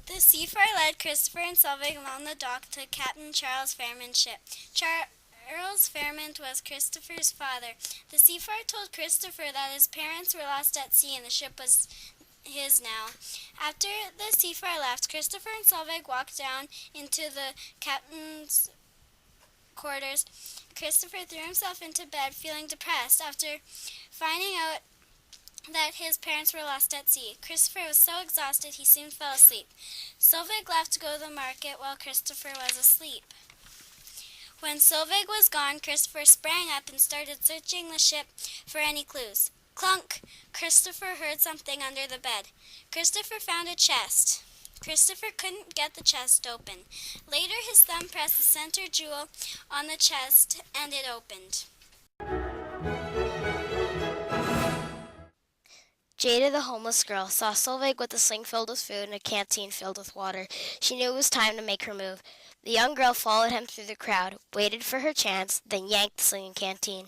The Seafire led Christopher and Solveig along the dock to Captain Charles Fairman's ship. Charles Fairman was Christopher's father. The Seafire told Christopher that his parents were lost at sea and the ship was his now. After the Seafire left, Christopher and Solveig walked down into the captain's quarters. Christopher threw himself into bed, feeling depressed after finding out that his parents were lost at sea. Christopher was so exhausted he soon fell asleep. Solveig left to go to the market while Christopher was asleep. When Solveig was gone, Christopher sprang up and started searching the ship for any clues. Clunk! Christopher heard something under the bed. Christopher found a chest. Christopher couldn't get the chest open. Later, his thumb pressed the center jewel on the chest, and it opened. Jada, the homeless girl, saw Solveig with a sling filled with food and a canteen filled with water. She knew it was time to make her move. The young girl followed him through the crowd, waited for her chance, then yanked the sling and canteen.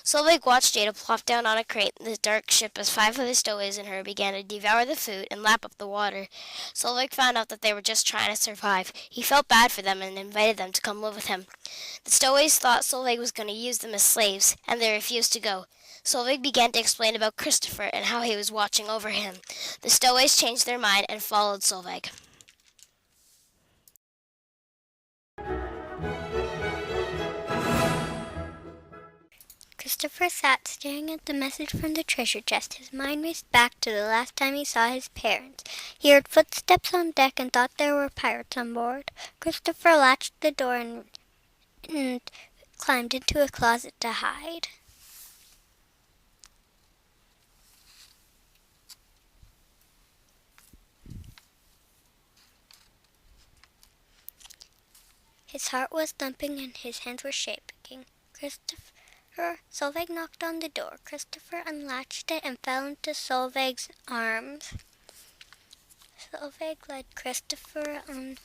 Solveig watched Jada plop down on a crate in the dark ship as 5 of the stowaways in her began to devour the food and lap up the water. Solveig found out that they were just trying to survive. He felt bad for them and invited them to come live with him. The stowaways thought Solveig was going to use them as slaves, and they refused to go. Solveig began to explain about Christopher and how he was watching over him. The stowaways changed their mind and followed Solveig. Christopher sat staring at the message from the treasure chest. His mind raced back to the last time he saw his parents. He heard footsteps on deck and thought there were pirates on board. Christopher latched the door and climbed into a closet to hide. His heart was thumping and his hands were shaking. Solveig knocked on the door. Christopher unlatched it and fell into Solveig's arms. Solveig led Christopher on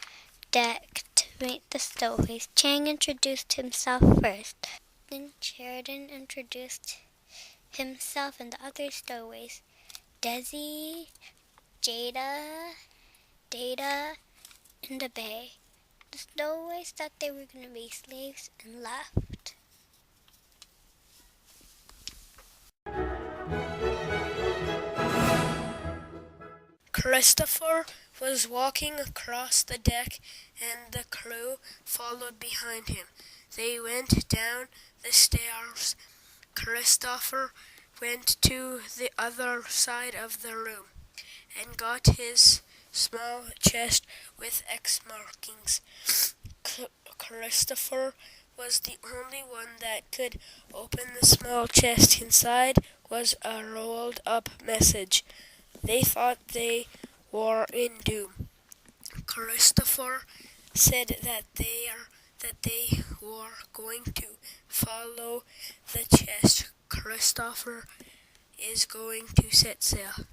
deck to meet the stowaways. Chang introduced himself first. Then Sheridan introduced himself and the other stowaways. Desi, Jada, Data, and the Bay. The stowaways thought they were going to be slaves and left. Christopher was walking across the deck, and the crew followed behind him. They went down the stairs. Christopher went to the other side of the room and got his small chest with X markings. Christopher was the only one that could open the small chest. Inside was a rolled up message. They thought they were in doom. Christopher said that they were going to follow the chest. Christopher is going to set sail.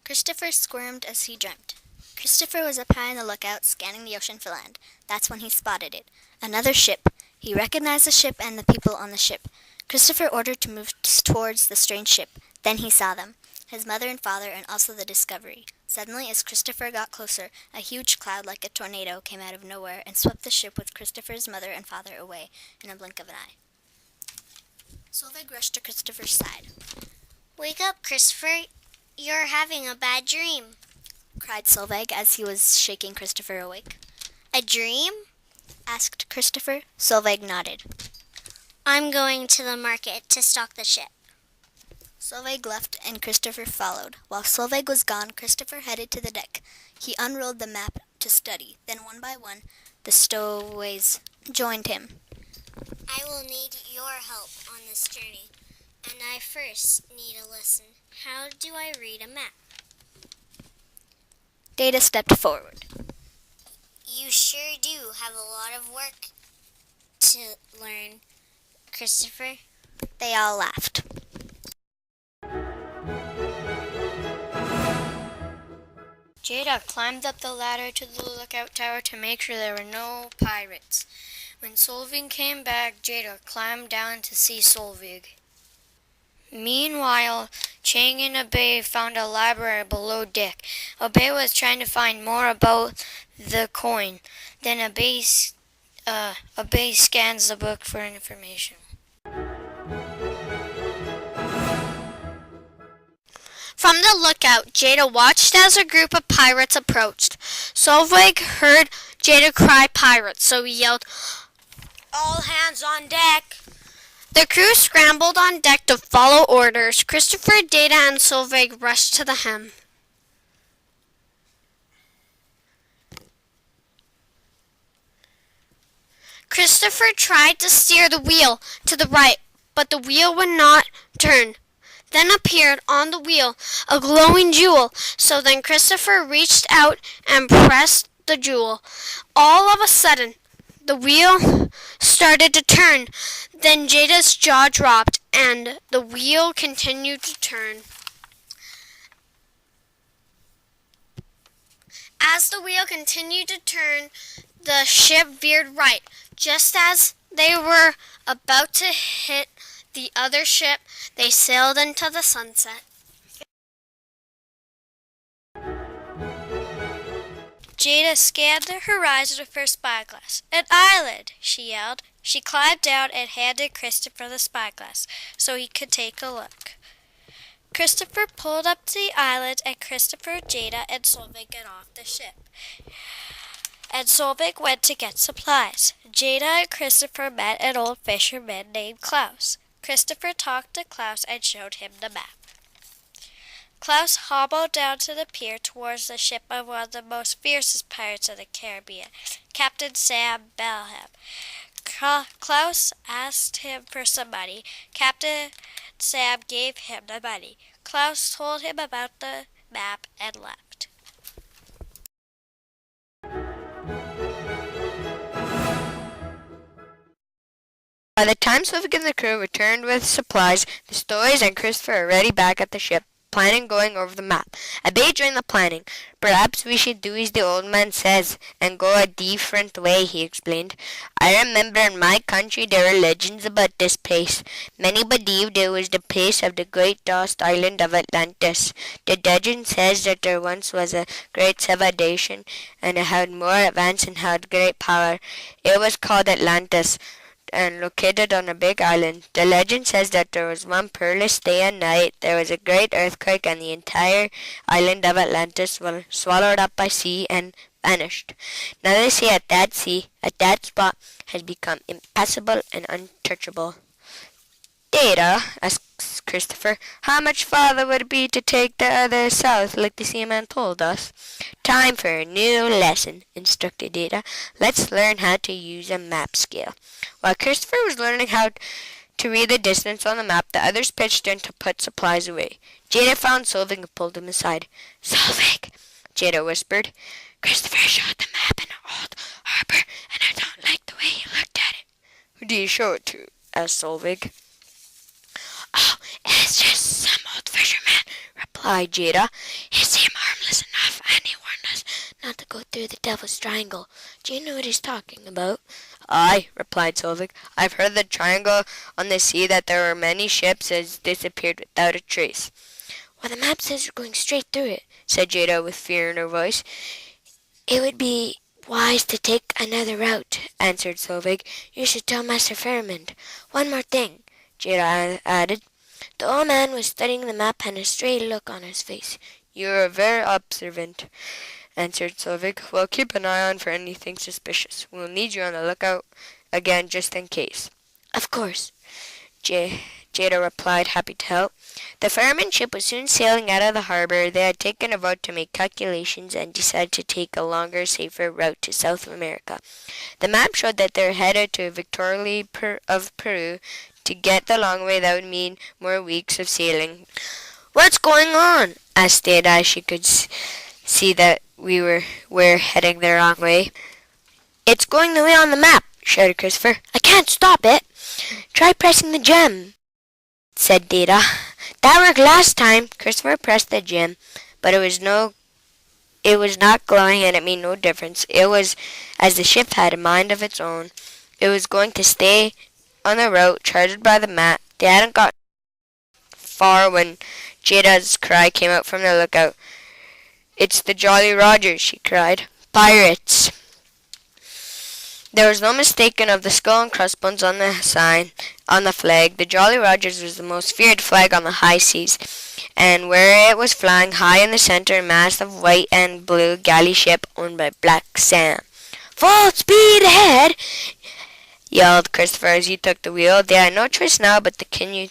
Christopher squirmed as he dreamt. Christopher was up high on the lookout, scanning the ocean for land. That's when he spotted it. Another ship. He recognized the ship and the people on the ship. Christopher ordered to move towards the strange ship. Then he saw them, his mother and father, and also the Discovery. Suddenly, as Christopher got closer, a huge cloud like a tornado came out of nowhere and swept the ship with Christopher's mother and father away in a blink of an eye. Solveig rushed to Christopher's side. "Wake up, Christopher. You're having a bad dream," cried Solveig as he was shaking Christopher awake. "A dream?" asked Christopher. Solveig nodded. "I'm going to the market to stock the ship." Solveig left and Christopher followed. While Solveig was gone, Christopher headed to the deck. He unrolled the map to study. Then one by one, the stowaways joined him. "I will need your help on this journey, and I first need a lesson. How do I read a map?" Data stepped forward. "You sure do have a lot of work to learn, Christopher." They all laughed. Jada climbed up the ladder to the lookout tower to make sure there were no pirates. When Solvig came back, Jada climbed down to see Solvig. Meanwhile, Chang and Abe found a library below deck. Abe was trying to find more about the coin. Then Abe scans the book for information. From the lookout, Jada watched as a group of pirates approached. Solveig heard Jada cry pirates, so he yelled, "All hands on deck!" The crew scrambled on deck to follow orders. Christopher, Data, and Solveig rushed to the helm. Christopher tried to steer the wheel to the right, but the wheel would not turn. Then appeared on the wheel a glowing jewel, so then Christopher reached out and pressed the jewel. All of a sudden, the wheel started to turn. Then Jada's jaw dropped and the wheel continued to turn. As the wheel continued to turn, the ship veered right. Just as they were about to hit the other ship, they sailed into the sunset. Jada scanned the horizon with her spyglass. "An island!" she yelled. She climbed down and handed Christopher the spyglass so he could take a look. Christopher pulled up to the island, and Christopher, Jada, and Solveig got off the ship. And Solveig went to get supplies. Jada and Christopher met an old fisherman named Klaus. Christopher talked to Klaus and showed him the map. Klaus hobbled down to the pier towards the ship of one of the most fiercest pirates of the Caribbean, Captain Sam Belham. Klaus asked him for some money. Captain Sam gave him the money. Klaus told him about the map and left. By the time Swift and the crew returned with supplies, the stowaways and Christopher were already back at the ship, planning going over the map. Abe joined the planning. "Perhaps we should do as the old man says, and go a different way," he explained. "I remember in my country there were legends about this place. Many believed it was the place of the great lost island of Atlantis. The legend says that there once was a great civilization, and it had more advance and had great power. It was called Atlantis, and located on a big island. The legend says that there was one peerless day and night. There was a great earthquake, and the entire island of Atlantis was swallowed up by sea and vanished. Now they say at that spot, has become impassable and untouchable." "Data," asked Christopher, "how much farther would it be to take the other south like the seaman told us?" "Time for a new lesson," instructed Data. "Let's learn how to use a map scale." While Christopher was learning how to read the distance on the map, the others pitched in to put supplies away. Jada found Solvig and pulled him aside. "Solvig," Jada whispered, "Christopher showed the map in an old harbor, and I don't like the way he looked at it." "Who did he show it to?" asked Solvig. "Oh, it's just some old fisherman," replied Jada. "He seemed harmless enough, and he warned us not to go through the Devil's Triangle. Do you know what he's talking about?" "Aye," replied Solvig. "I've heard the triangle on the sea, that there were many ships as disappeared without a trace." "Well, the map says we're going straight through it," said Jada with fear in her voice. "It would be wise to take another route," answered Solvig. "You should tell Master Fairmond. One more thing," Jada added. The old man was studying the map and a stray look on his face. "You are very observant," answered Solvig. "We'll keep an eye on for anything suspicious. We'll need you on the lookout again just in case." "Of course," Jada replied, happy to help. The fireman ship was soon sailing out of the harbor. They had taken a vote to make calculations and decided to take a longer, safer route to South America. The map showed that they were headed to Victoria of Peru. To get the long way, that would mean more weeks of sailing. "What's going on?" asked Dada, as she could see that we're heading the wrong way. "It's going the way on the map," shouted Christopher. "I can't stop it." "Try pressing the gem," said Data. "That worked last time." Christopher pressed the gem, but it was no It was not glowing and it made no difference. It was as the ship had a mind of its own. It was going to stay on the route charted by the map. They hadn't got far when Jada's cry came out from the lookout. "It's the Jolly Rogers," she cried. "Pirates!" There was no mistaking of the skull and crossbones on the sign, on the flag. The Jolly Rogers was the most feared flag on the high seas, and where it was flying high in the center, a mast of white and blue galley ship owned by Black Sam. "Full speed ahead!" yelled Christopher as he took the wheel. They had no choice now but to continue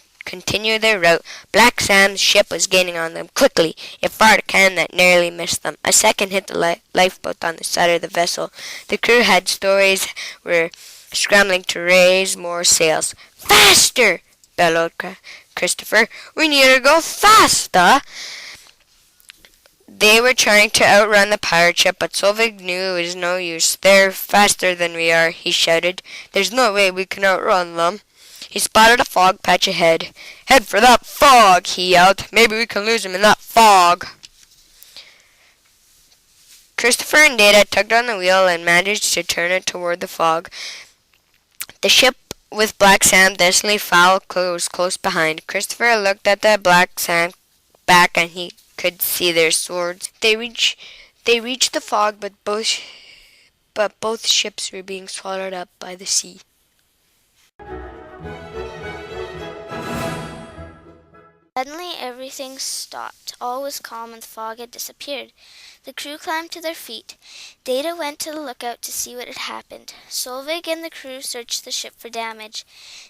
their route. Black Sam's ship was gaining on them quickly. It fired a cannon that narrowly missed them. A second hit the lifeboat on the side of the vessel. The crew had stories, were scrambling to raise more sails. "Faster!" bellowed Christopher. "We need to go faster!" They were trying to outrun the pirate ship, but Solvig knew it was no use. "They're faster than we are," he shouted. "There's no way we can outrun them." He spotted a fog patch ahead. "Head for that fog!" he yelled. "Maybe we can lose him in that fog." Christopher and Data tugged on the wheel and managed to turn it toward the fog. The ship with Black Sam desperately foul was close behind. Christopher looked at the Black Sam back and he could see their swords. They reached the fog, but both ships were being swallowed up by the sea. Suddenly everything stopped. All was calm and the fog had disappeared. The crew climbed to their feet. Data went to the lookout to see what had happened. Solveig and the crew searched the ship for damage.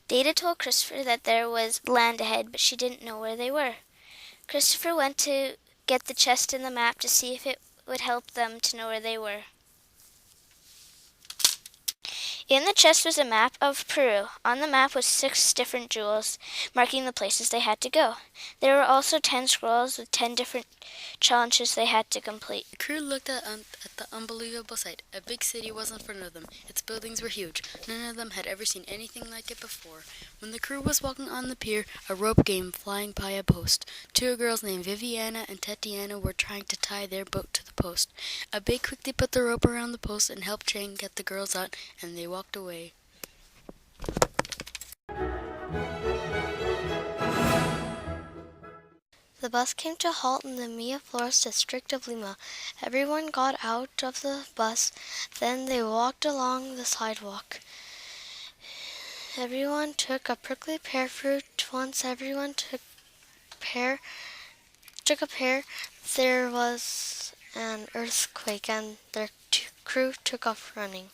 Data told Christopher that there was land ahead, but she didn't know where they were. Christopher went to get the chest in the map to see if it would help them to know where they were. In the chest was a map of Peru. On the map was 6 different jewels, marking the places they had to go. There were also 10 scrolls with 10 different challenges they had to complete. The crew looked at the unbelievable sight. A big city was in front of them. Its buildings were huge. None of them had ever seen anything like it before. When the crew was walking on the pier, a rope came flying by a post. 2 girls named Viviana and Tatiana were trying to tie their boat to the post. Abe quickly put the rope around the post and helped Jane get the girls out, and they walked away. The bus came to a halt in the Miraflores district of Lima. Everyone got out of the bus. Then they walked along the sidewalk. Everyone took a prickly pear fruit. Once everyone took a pear, there was an earthquake and their crew took off running.